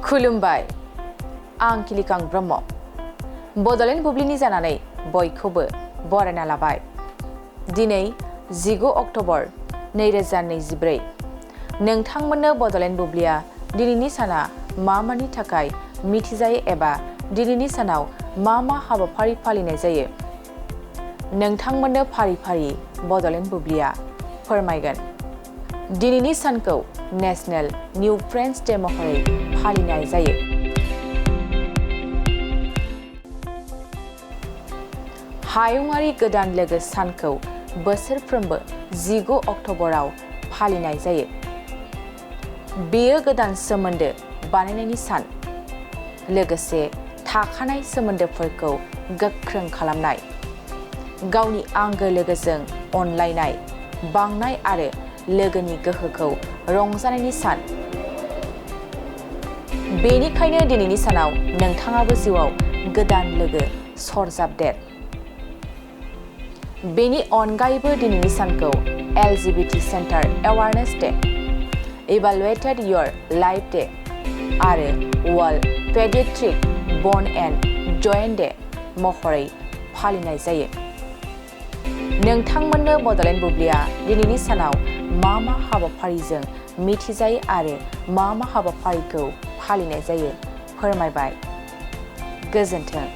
खुलुमबाय आं किलिकां ब्रह्म बड'लेण्ड बुब्लिनि जानानै बयखौबो बरायना लाबाय। दिनै 19 अक्ट'बर 2024 नोंथांमोननो बड'लेण्ड बुब्लिया दिनैनि साना मा-मानि थाखाय मिथिजायो एबा दिनैनि सानाव मा हाबाफारि फालिनाय जायो नोंथांमोननो फारि-फारि बड'लेण्ड बुब्लिया फोरमायगोन। दिनैनि सानखौ नेशनेल निउ फ्रेन्ड्स डे महरै फालिनाय जायो। हायुङारि गोदान लोगो सानखौ बोसोरफ्रोमबो 19 अक्ट'बराव फालिनाय जायो। बेयो गोदान सोमोन्दो बानायनायनि सान, लोगोसे थाखानाय सोमोन्दोफोरखौ गोख्रों खालामनाय, गावनि आंगो लोगोजों अनलायनाय, बांनाय आरो लोगोनि गोहोखौ रंजानायनि सान। बेनिखायनो दिनैनि सानाव नोंथाङाबो जिउआव गोदान लोगो सरजाबदेर। बेनि अनगायैबो दिनैनि सानखौ LGBT centre awareness day, evaluated your life day आरो world paediatric bone and joint day महरै फालिनाय जायो। नोंथांमोननो बड'लेण्ड बुब्लिया दिनैनि सानाव मा हाबाफारिजों मिथिजायो आरो मा हाबाफारिखौ फालिनाय जायो फोरमायबाय। गोजोन्थों।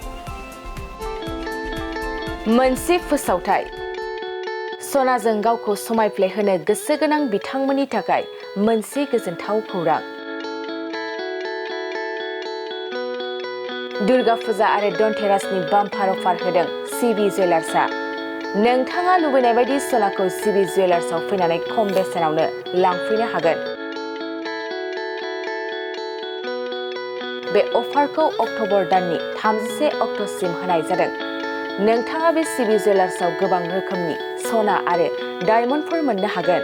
मोनसे फोसावथाय। सनाजों गावखौ समायफ्लेहोनो गोसो गोनां बिथांमोननि थाखाय मोनसे गोजोनथाव खौरां। दुर्गा फुजा आरो धनतेरासनि बाम्पार अफार होदों सिबि जुवेलार्सआ। नोंथाङा लुबैनाय बायदि सनाखौ सिबि जुवेलार्सआव फैनानै खम बेसेनावनो लांफैनो हागोन। बे अफारखौ अक्ट'बर दाननि 31 अक्ट'सिम होनाय जादों। नोंथाङा बे सिबि जुवेलार्सआव गोबां रोखोमनि सना आरो डायमन्डफोर मोननो हागोन,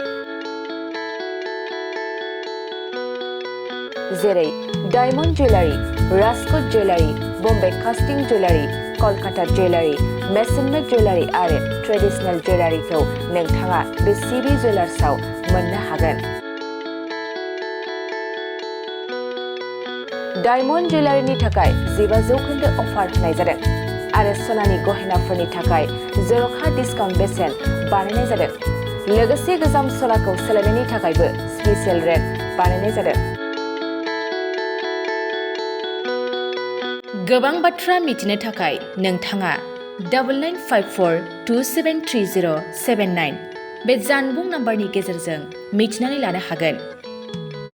जेरै diamond jewellery, Rajkot jewellery, Bombay कास्टिं जुवेलारि, कलकाता जुवेलारि, मेसिन मेड जुवेलारि आरो ट्रेडिशनेल जुवेलारिखौ नोंथाङा बे सिबि जुवेलार्सआव मोननो हागोन। डायमन्ड जुवेलारिनि थाखाय 15% अफार होनाय जादों आरो सनानि गहेनाफोरनि थाखाय जर'खा डिसकाउन्ट बेसेन बानायनाय जादों। लोगोसे गोजाम सनाखौ सोलायनायनि थाखायबो स्पेशेल रेट बानायनाय जादों। गोबां बाथ्रा मिथिनो थाखाय नोंथाङा 9954273079 बे जानबुं नाम्बारनि गेजेरजों मिथिनानै लानो हागोन।